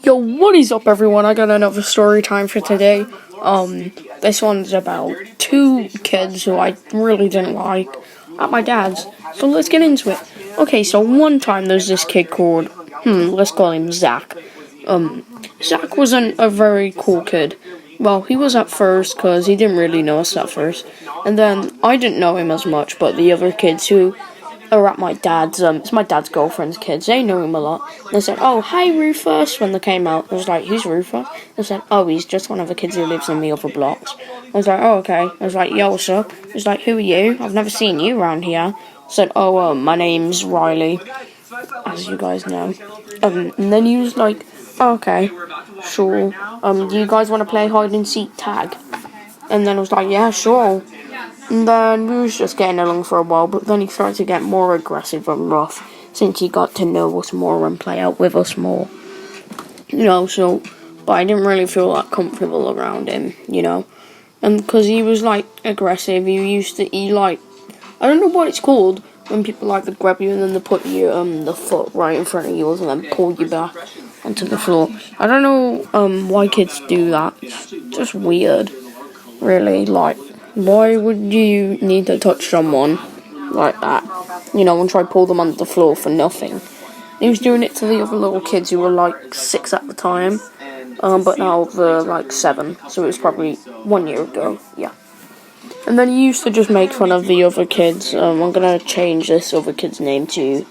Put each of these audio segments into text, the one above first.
Yo, what is up, everyone? I got another story time for today. This one's about two kids who I really didn't like at my dad's. So let's get into it. Okay, so one time there's this kid called, let's call him Zach. Zach wasn't a very cool kid. Well, he was at first, because he didn't really know us at first. And then I didn't know him as much, but the other kids who are at my dad's, it's my dad's girlfriend's kids, they know him a lot. And they said, "Oh, hi Rufus," when they came out. I was like, "Who's Rufus?" They said, "Oh, he's just one of the kids who lives in the other blocks." I was like, "Oh, okay." I was like, "Yo, what's up?" He was like, "Who are you? I've never seen you around here." I said, "Oh, my name's Riley, as you guys know." And then he was like, "Oh, okay, sure. Do you guys want to play hide and seek tag?" And then I was like, "Yeah, sure." And then we was just getting along for a while, but then he started to get more aggressive and rough since he got to know us more and play out with us more. But I didn't really feel that comfortable around him, And because he was, aggressive, I don't know what it's called, when people, to grab you and then they put you, the foot right in front of yours and then pull you back onto the floor. I don't know, why kids do that. It's just weird, really, why would you need to touch someone like that? And try to pull them onto the floor for nothing. He was doing it to the other little kids who were 6 at the time. But now they're 7, so it was probably 1 year ago, yeah. And then he used to just make fun of the other kids. I'm gonna change this other kid's name to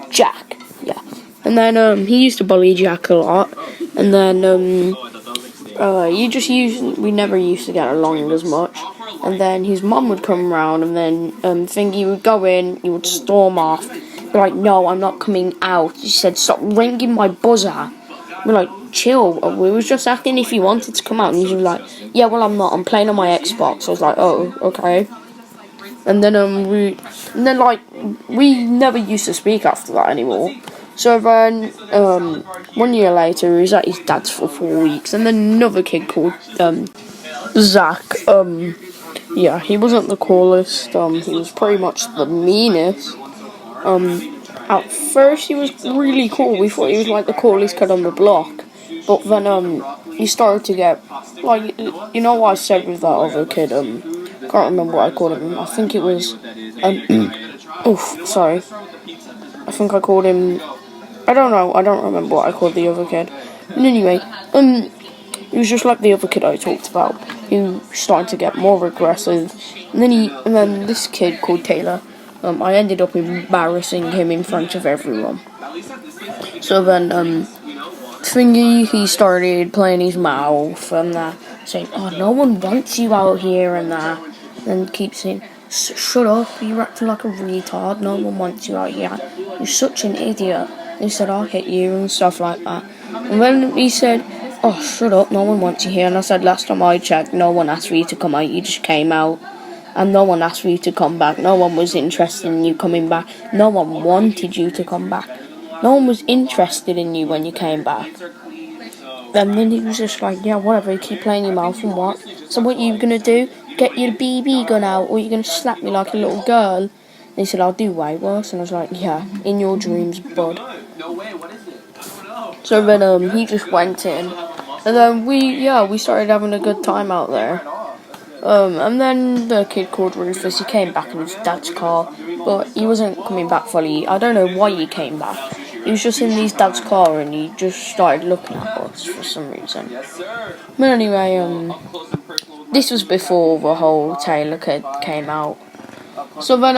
Jack, yeah. And then he used to bully Jack a lot. And then we never used to get along as much. And then his mum would come around, and then Thingy would go in, he would storm off. Be like, "No, I'm not coming out." He said, "Stop ringing my buzzer." We're like, "Chill, we was just asking if you wanted to come out." And he was like, "Yeah, well, I'm not, I'm playing on my Xbox." I was like, "Oh, okay." And then we never used to speak after that anymore. So then 1 year later, he was at his dad's for 4 weeks, and then another kid called Zach. Yeah, he wasn't the coolest. He was pretty much the meanest. At first he was really cool. We thought he was the coolest kid on the block, but then he started to get what I said with that other kid. Can't remember what I called him. I think it was sorry. I think I called him. I don't know. I don't remember what I called the other kid. And anyway, he was just like the other kid I talked about, who started to get more aggressive. And then this kid called Taylor. I ended up embarrassing him in front of everyone. So then, he started playing his mouth and saying, "Oh, no one wants you out here," and and keep saying, "Shut up, you're acting like a retard, no one wants you out here, you're such an idiot." He said, "I'll hit you," and stuff like that. And then he said, "Oh, shut up, no one wants you here." And I said, "Last time I checked, no one asked for you to come out, you just came out. And no one asked for you to come back. No one was interested in you coming back. No one wanted you to come back. No one was interested in you when you came back." And then he was just like, "Yeah, whatever, you keep playing your mouth and what? So what are you going to do? Get your BB gun out, or are you going to slap me like a little girl?" And he said, "I'll do way worse." And I was like, "Yeah, in your dreams, bud." So then he just went in. And then we started having a good time out there. And then the kid called Rufus, he came back in his dad's car, but he wasn't coming back fully. I don't know why he came back. He was just in his dad's car and he just started looking at us for some reason. But anyway, this was before the whole Taylor kid came out. So then,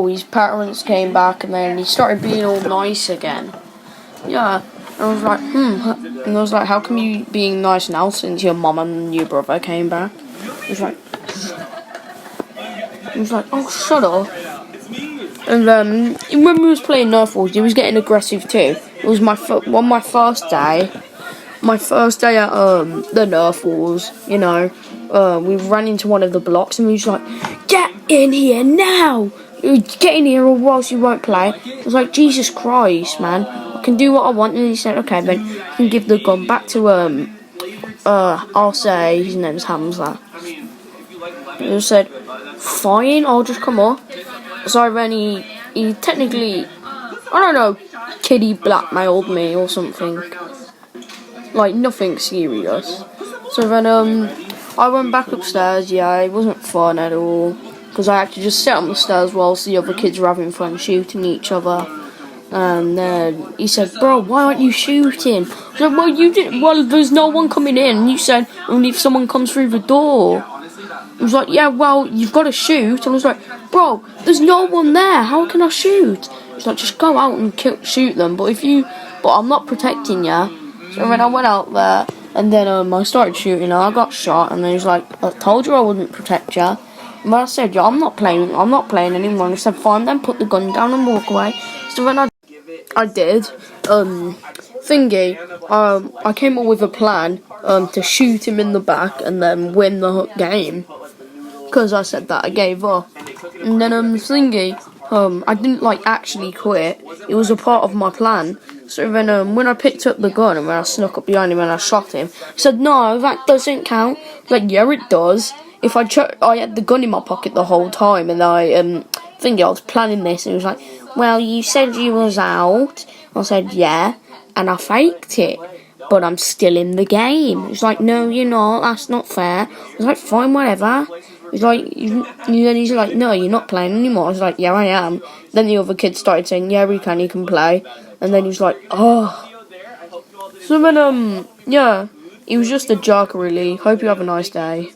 his parents came back and then he started being all nice again. Yeah. And I was like, And I was like, "How come you being nice now since your mum and your brother came back?" He was like, "Oh, shut up." And then when we was playing Nerf Wars, he was getting aggressive too. It was my first day at the Nerf Wars. We ran into one of the blocks and we was like, "Get in here now! Get in here, or else you won't play." I was like, "Jesus Christ, man! I can do what I want." And he said, "Okay, then you can give the gun back to I'll say his name's Hamza." He said, "Fine, I'll just come up." So then he technically, I don't know, killed kid, he blackmailed me or something. Like, nothing serious. So then, I went back upstairs. Yeah, it wasn't fun at all. Because I had to just sit on the stairs whilst the other kids were having fun shooting each other. And then he said, "Bro, why aren't you shooting?" I said, "Well, you did. Well, there's no one coming in." And you said, "Only if someone comes through the door." I was like, "Yeah, well, you've got to shoot." And I was like, "Bro, there's no one there. How can I shoot?" He's like, "Just go out and shoot them. But I'm not protecting you." So then I went out there, and then I started shooting, and I got shot. And then he's like, "I told you I wouldn't protect you." And I said, "Yeah, I'm not playing anymore." And he said, "Fine, then put the gun down and walk away." So then I did. I came up with a plan to shoot him in the back and then win the game. Because I said that, I gave up. And then I didn't actually quit. It was a part of my plan. So then when I picked up the gun and when I snuck up behind him and I shot him, he said, "No, that doesn't count." I was like, "Yeah, it does. If I had the gun in my pocket the whole time, and I was planning this." And he was like, "Well, you said you was out." I said, "Yeah, and I faked it, but I'm still in the game." He's like, "No, you're not. That's not fair." I was like, "Fine, whatever." He's like, "No, you're not playing anymore." I was like, "Yeah, I am." Then the other kids started saying, "Yeah, you can play." And then he was like, "Oh." So then, yeah, he was just a jerk, really. Hope you have a nice day.